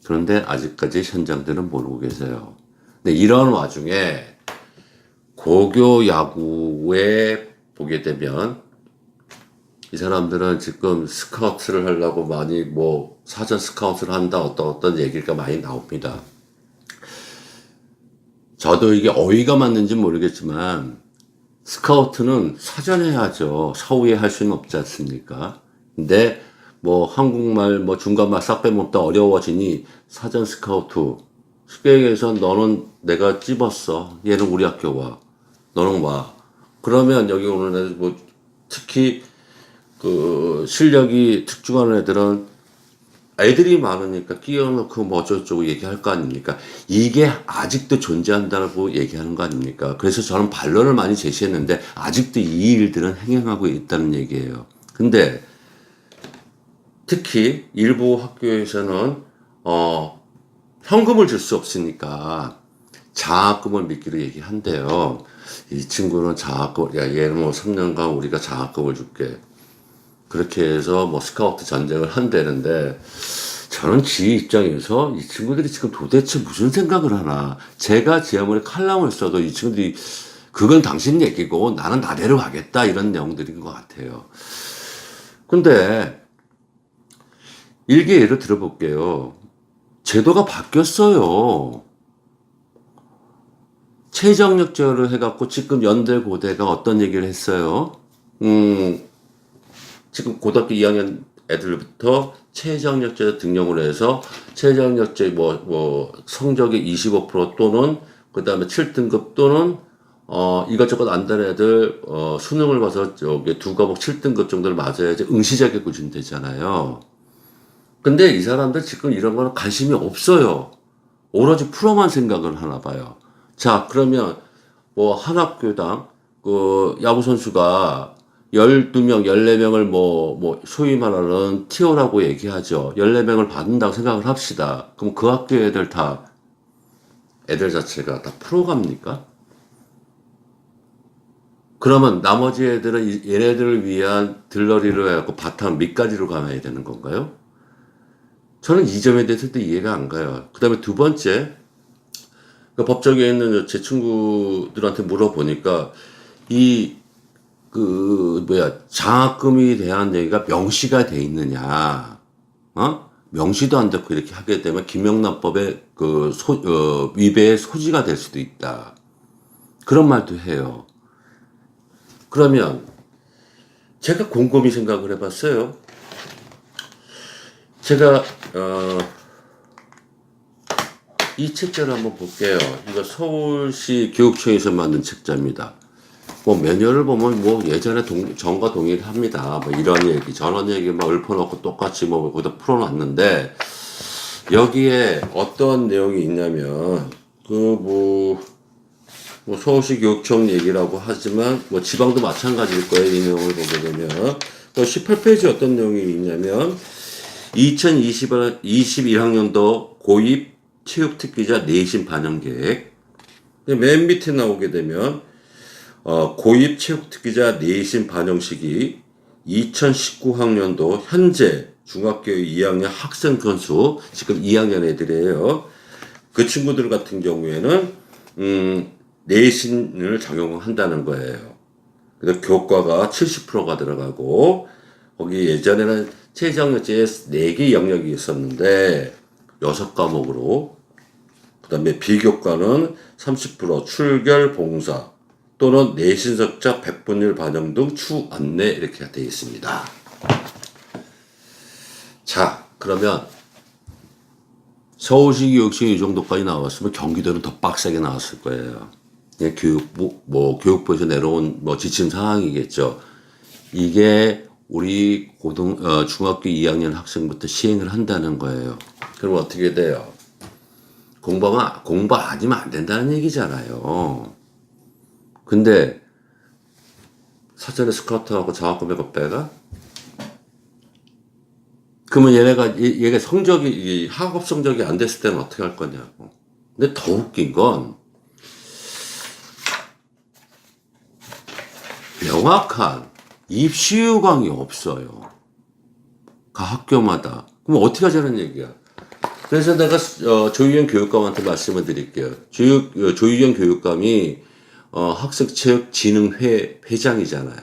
그런데 아직까지 현장들은 모르고 계세요. 근데 이런 와중에 고교 야구에 보게 되면 이 사람들은 지금 스카우트를 하려고 많이 뭐 사전 스카우트를 한다 어떤 얘기가 많이 나옵니다. 저도 이게 어휘가 맞는지 모르겠지만 스카우트는 사전에 해야죠. 사후에 할 수는 없지 않습니까? 근데 뭐 한국말 뭐 중간말 싹 빼면 다 어려워지니 사전 스카우트 쉽게 얘기해서 너는 내가 찝었어. 얘는 우리 학교 와. 너는 와. 그러면 여기 오는 애들 뭐 특히 그 실력이 특중한 애들은 애들이 많으니까 끼워놓고 뭐 어쩌고저쩌고 얘기할 거 아닙니까? 이게 아직도 존재한다고 얘기하는 거 아닙니까? 그래서 저는 반론을 많이 제시했는데 아직도 이 일들은 행행하고 있다는 얘기예요. 근데 특히 일부 학교에서는 현금을 줄 수 없으니까 장학금을 미끼로 얘기한대요. 이 친구는 장학금, 야, 얘는 뭐 3년간 우리가 장학금을 줄게. 그렇게 해서 뭐 스카우트 전쟁을 한다는데 저는 지 입장에서 이 친구들이 지금 도대체 무슨 생각을 하나. 제가 지하물에 칼럼을 써도 이 친구들이 그건 당신 얘기고 나는 나대로 가겠다 이런 내용들인 것 같아요. 근데 일개 예를 들어볼게요. 제도가 바뀌었어요. 최저학력제를 해갖고 지금 연대 고대가 어떤 얘기를 했어요? 지금 고등학교 2학년 애들부터 최저학력제 등록을 해서 최저학력제 성적의 25% 또는 그 다음에 7등급 또는 이것저것 안 되는 애들 수능을 봐서 저기 두 과목 7등급 정도를 맞아야지 응시 자격을 준대잖아요. 근데 이 사람들 지금 이런 거는 관심이 없어요. 오로지 프로만 생각을 하나 봐요. 자, 그러면 뭐 한 학교당 그 야구 선수가 12명, 14명을 소위 말하는 티어라고 얘기하죠. 14명을 받는다고 생각을 합시다. 그럼 그 학교 애들 자체가 다 프로갑니까? 그러면 나머지 애들은 얘네들을 위한 들러리로 해갖고 바탕 밑가지로 가야 되는 건가요? 저는 이 점에 대해서도 이해가 안 가요. 그 다음에 두 번째, 그 법정에 있는 제 친구들한테 물어보니까 장학금에 대한 얘기가 명시가 돼 있느냐, 명시도 안 됐고 이렇게 하게 되면 김영란법의 위배의 소지가 될 수도 있다. 그런 말도 해요. 그러면 제가 곰곰이 생각을 해봤어요. 제가 이 책자를 한번 볼게요. 이거 서울시 교육청에서 만든 책자입니다. 뭐 매뉴얼을 보면 뭐 예전에 전과 동일합니다. 뭐 이런 얘기, 저런 얘기 막 읊어놓고 똑같이 뭐 거기다 풀어놨는데 여기에 어떤 내용이 있냐면 서울시 교육청 얘기라고 하지만 뭐 지방도 마찬가지일 거예요. 이 내용을 보게 되면 18페이지 어떤 내용이 있냐면 2021학년도 고입 체육특기자 내신 반영 계획. 맨 밑에 나오게 되면 고입 체육특기자 내신 반영 시기 2019학년도 현재 중학교 2학년 학생 건수 지금 2학년 애들이에요. 그 친구들 같은 경우에는 내신을 적용한다는 거예요. 그래서 교과가 70%가 들어가고 거기 예전에는 최저학력제에 4개 영역이 있었는데 6과목으로 그 다음에 비교과는 30% 출결 봉사 또는 내신석자 100분율 반영 등 추 안내 이렇게 되어 있습니다. 자, 그러면 서울시 교육청이 이 정도까지 나왔으면 경기도는 더 빡세게 나왔을 거예요. 교육부에서 내려온 지침 사항이겠죠. 이게 우리 중학교 2학년 학생부터 시행을 한다는 거예요. 그럼 어떻게 돼요? 공부 아니면 안 된다는 얘기잖아요. 근데 사전에 스카우트하고 장학금액을 빼가? 그러면 얘가 성적이, 학업 성적이 안 됐을 때는 어떻게 할 거냐고. 근데 더 웃긴 건 명확한 입시 요강이 없어요. 각 학교마다. 그럼 어떻게 하자는 얘기야? 그래서 내가 조희경 교육감한테 말씀을 드릴게요. 조희경 교육감이 학생체육진흥회 회장이잖아요.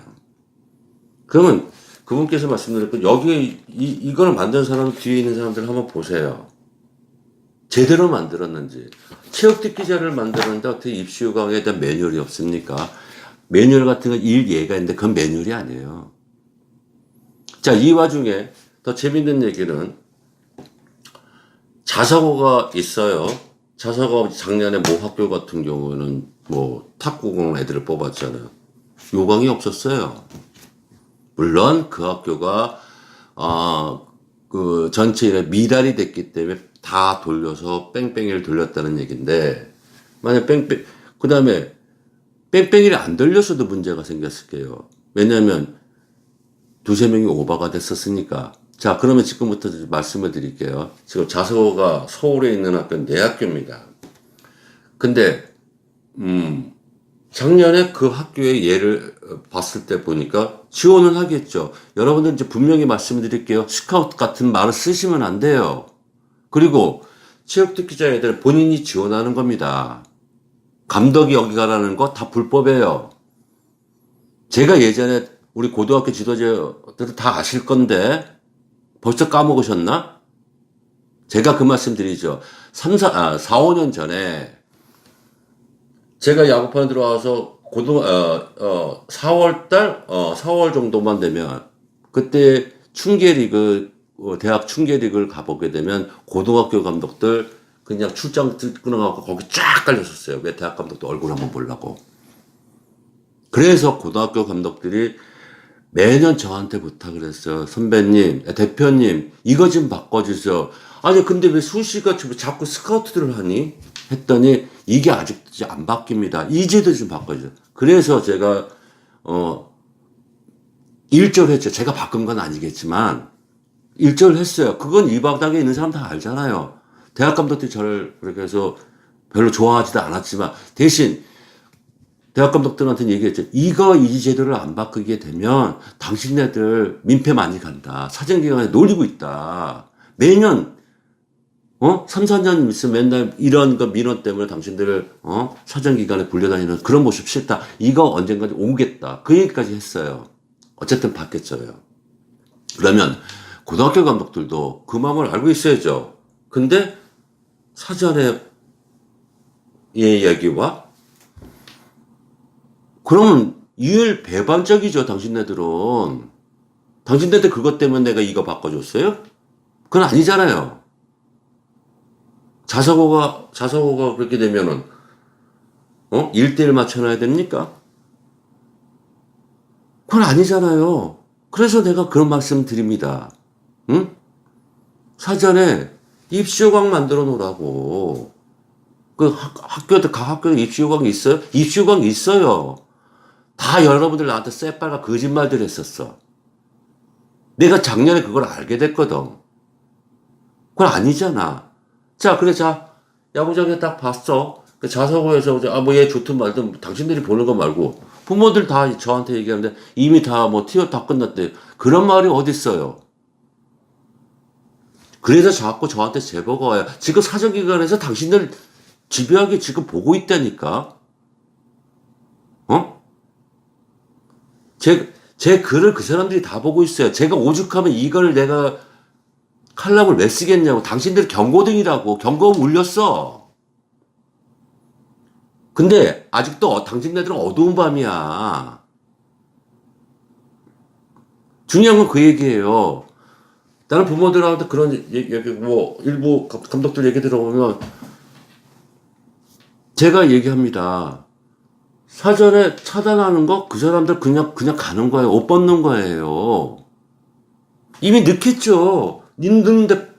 그러면 그분께서 말씀드렸고 여기에 이걸 만든 사람 뒤에 있는 사람들 한번 보세요. 제대로 만들었는지. 체육특기자를 만들었는데 어떻게 입시요강에 대한 매뉴얼이 없습니까? 매뉴얼 같은 건 일예가 있는데 그건 매뉴얼이 아니에요. 자, 이 와중에 더 재밌는 얘기는 자사고가 있어요. 자사고 작년에 모 학교 같은 경우는 뭐 탁구공 애들을 뽑았잖아요. 요강이 없었어요. 물론 그 학교가 그 전체에 미달이 됐기 때문에 다 돌려서 뺑뺑이를 돌렸다는 얘기인데 만약 그 다음에 뺑뺑이를 안 돌렸어도 문제가 생겼을 거예요. 왜냐하면 두세 명이 오버가 됐었으니까. 자, 그러면 지금부터 말씀을 드릴게요. 지금 자사고가 서울에 있는 학교는 네 학교입니다. 근데 작년에 그 학교의 예를 봤을 때 보니까 지원을 하겠죠. 여러분들 이제 분명히 말씀드릴게요. 스카우트 같은 말을 쓰시면 안 돼요. 그리고 체육특기자 애들 본인이 지원하는 겁니다. 감독이 여기 가라는 거 다 불법이에요. 제가 예전에 우리 고등학교 지도자들은 다 아실 건데 벌써 까먹으셨나? 제가 그 말씀 드리죠. 4, 5년 전에 제가 야구판 들어와서 4월 정도만 되면 그때 충계리그 대학 충계리그를 가보게 되면 고등학교 감독들 그냥 출장 끊어갖고 거기 쫙 깔렸었어요. 왜 대학 감독도 얼굴 한번 보려고. 그래서 고등학교 감독들이 매년 저한테 부탁을 했어요. 선배님, 대표님, 이거 좀 바꿔주세요. 아니, 근데 왜 수시가 자꾸 스카우트들을 하니? 했더니, 이게 아직도 안 바뀝니다. 이제도 좀 바꿔주세요. 그래서 제가, 일절했죠. 제가 바꾼 건 아니겠지만, 일절했어요. 그건 이 바닥에 있는 사람 다 알잖아요. 대학 감독들이 저를 그렇게 해서 별로 좋아하지도 않았지만, 대신, 대학 감독들한테 얘기했죠. 이 제도를 안 바꾸게 되면 당신네들 민폐 많이 간다. 사정기관에 놀리고 있다. 매년 3, 4년 있으면 맨날 이런 거 민원 때문에 당신들을 사정기관에 불려다니는 그런 모습 싫다. 이거 언젠가 오겠다. 그 얘기까지 했어요. 어쨌든 바뀌었어요. 그러면 고등학교 감독들도 그 마음을 알고 있어야죠. 근데 사전에 이 얘기와 그러면 이율 배반적이죠, 당신네들은. 당신네들 그것 때문에 내가 이거 바꿔줬어요? 그건 아니잖아요. 자사고가 그렇게 되면은, 1대1 맞춰놔야 됩니까? 그건 아니잖아요. 그래서 내가 그런 말씀 드립니다. 응? 사전에 입시요강 만들어 놓으라고. 각 학교에 입시요강이 있어요? 입시요강이 있어요. 다 여러분들 나한테 새빨간 거짓말들 했었어. 내가 작년에 그걸 알게 됐거든. 그건 아니잖아. 자, 그래, 야구장에 딱 봤어. 그 자사고에서, 뭐 얘 좋든 말든 당신들이 보는 거 말고, 부모들 다 저한테 얘기하는데, 이미 티어 다 끝났대. 그런 말이 어딨어요. 그래서 자꾸 저한테 제보가 와요. 지금 사정기관에서 당신들 집요하게 지금 보고 있다니까. 제 글을 그 사람들이 다 보고 있어요. 제가 오죽하면 이걸 내가 칼럼을 왜 쓰겠냐고. 당신들 경고등이라고. 경고음 울렸어. 근데 아직도 당신네들은 어두운 밤이야. 중요한 건 그 얘기예요. 다른 부모들한테 그런 얘기, 일부 감독들 얘기 들어보면 제가 얘기합니다. 사전에 차단하는 거 그 사람들 그냥 가는 거예요. 옷 벗는 거예요. 이미 늦겠죠. 늦는데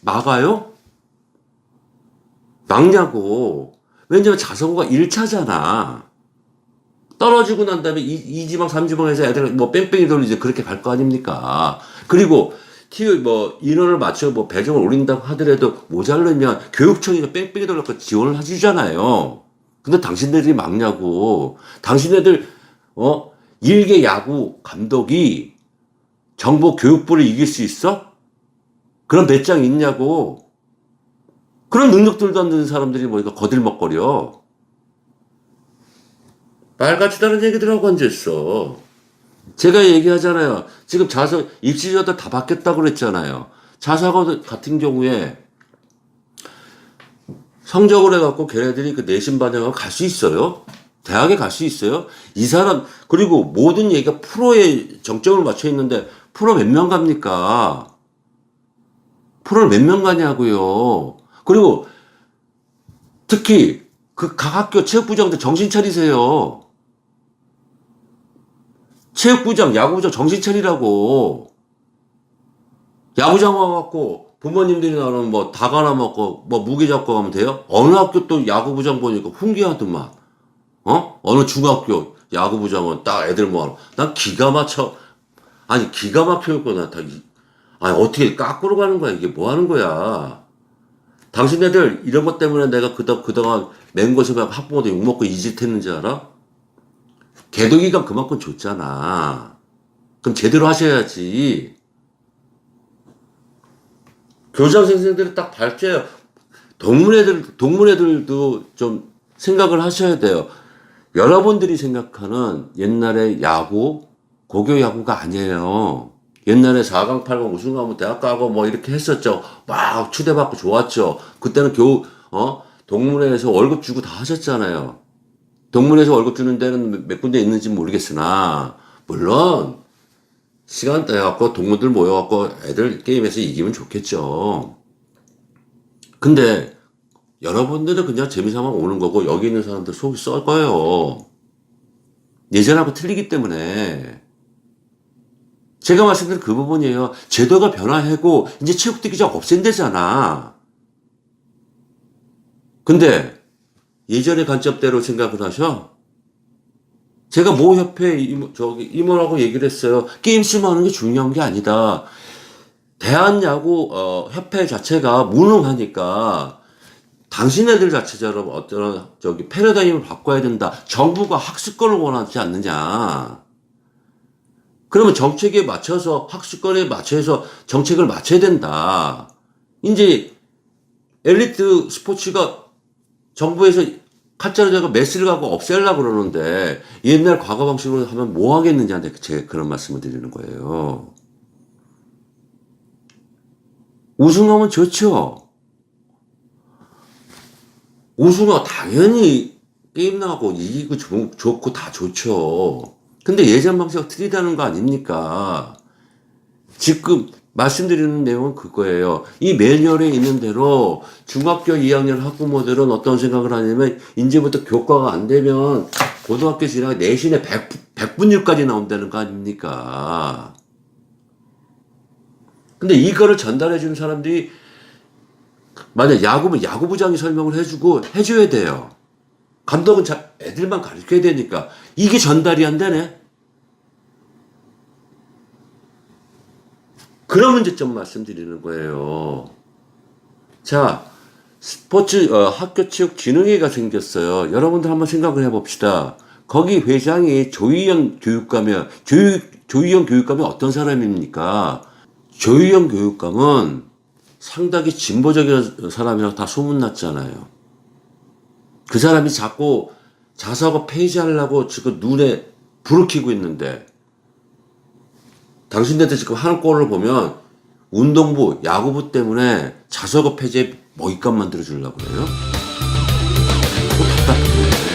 막아요? 막냐고. 왜냐면 자사고가 1차잖아. 떨어지고 난 다음에 2지방, 3지방에서 애들 뺑뺑이 돌리지 그렇게 갈 거 아닙니까? 그리고 인원을 맞춰 배정을 올린다고 하더라도 모자르면 교육청이 뺑뺑이 돌려서 지원을 해주잖아요. 근데 당신네들이 막냐고. 당신네들, 일개 야구 감독이 정보 교육부를 이길 수 있어? 그런 배짱 있냐고. 그런 능력들도 안 되는 사람들이 뭐니까 거들먹거려. 말같이 다른 얘기들 하고 앉아있어. 제가 얘기하잖아요. 지금 입시제도 다 바뀌었다고 그랬잖아요. 자사고 같은 경우에 성적을 해갖고 걔네들이 그 내신 반영하고 갈 수 있어요? 대학에 갈 수 있어요? 이 사람, 그리고 모든 얘기가 프로에 정점을 맞춰 있는데 프로 몇 명 갑니까? 프로를 몇 명 가냐고요. 그리고 특히 그 각 학교 체육부장들 정신 차리세요. 체육부장, 야구부장 정신 차리라고. 야구장 와갖고 부모님들이 나오는 뭐 닭 하나 먹고 뭐 무게 잡고 가면 돼요? 어느 학교 또 야구부장 보니까 훈계하더만. 어느 중학교 야구부장은 딱 애들 모아놓고 난 기가 막혀. 아니 기가 막혀있구나. 아니 어떻게 까꾸로 가는 거야? 이게 뭐 하는 거야? 당신네들 이런 것 때문에 내가 그동안 맹고시 학부모도 욕먹고 이 짓 했는지 알아? 개도기간 그만큼 줬잖아. 그럼 제대로 하셔야지. 교장 선생님들이 딱 밝혀요. 동문애들도 좀 생각을 하셔야 돼요. 여러분들이 생각하는 옛날의 야구, 고교 야구가 아니에요. 옛날에 4강, 8강 우승하면 대학 가고 뭐 이렇게 했었죠. 막 추대받고 좋았죠. 그때는 동문회에서 월급 주고 다 하셨잖아요. 동문회에서 월급 주는 데는 몇 군데 있는지 모르겠으나, 물론, 시간 돼갖고 동문들 모여갖고 애들 게임에서 이기면 좋겠죠. 근데, 여러분들은 그냥 재미삼아 오는 거고, 여기 있는 사람들 속이 썰 거예요. 예전하고 틀리기 때문에. 제가 말씀드린 그 부분이에요. 제도가 변화하고 이제 체육특기장 없앤대잖아. 근데 예전의 관점대로 생각을 하셔? 제가 모 협회 임원하고 얘기를 했어요. 게임 수만하는 게 중요한 게 아니다. 대한야구 협회 자체가 무능하니까 당신네들 자체처럼 어떤 패러다임을 바꿔야 된다. 정부가 학습권을 원하지 않느냐. 그러면 정책에 맞춰서 학습권에 맞춰서 정책을 맞춰야 된다. 이제 엘리트 스포츠가 정부에서 카짜르자가 메스를 가고 없애려고 그러는데 옛날 과거 방식으로 하면 뭐 하겠느냐는데 제가 그런 말씀을 드리는 거예요. 우승하면 좋죠. 우승하 당연히 게임 나가고 이기고 좋고 다 좋죠. 근데 예전 방식과 틀리다는 거 아닙니까? 지금 말씀드리는 내용은 그거예요. 이 매뉴얼에 있는 대로 중학교 2학년 학부모들은 어떤 생각을 하냐면 이제부터 교과가 안 되면 고등학교 지나가 내신에 100분율까지 나온다는 거 아닙니까? 근데 이거를 전달해 주는 사람들이 만약 야구면 야구부장이 설명을 해줘야 돼요. 감독은 애들만 가르쳐야 되니까. 이게 전달이 안 되네? 그런 문제점 말씀드리는 거예요. 자, 학교 체육 진흥회가 생겼어요. 여러분들 한번 생각을 해봅시다. 거기 회장이 조희연 교육감이 어떤 사람입니까? 조희연 교육감은 상당히 진보적인 사람이라고 다 소문났잖아요. 그 사람이 자꾸 자사고 폐지하려고 지금 눈에 불을 켜고 있는데, 당신들한테 지금 하는 꼴을 보면 운동부, 야구부 때문에 자사고 폐지에 먹잇감 만들어 주려고 그래요? 답답해.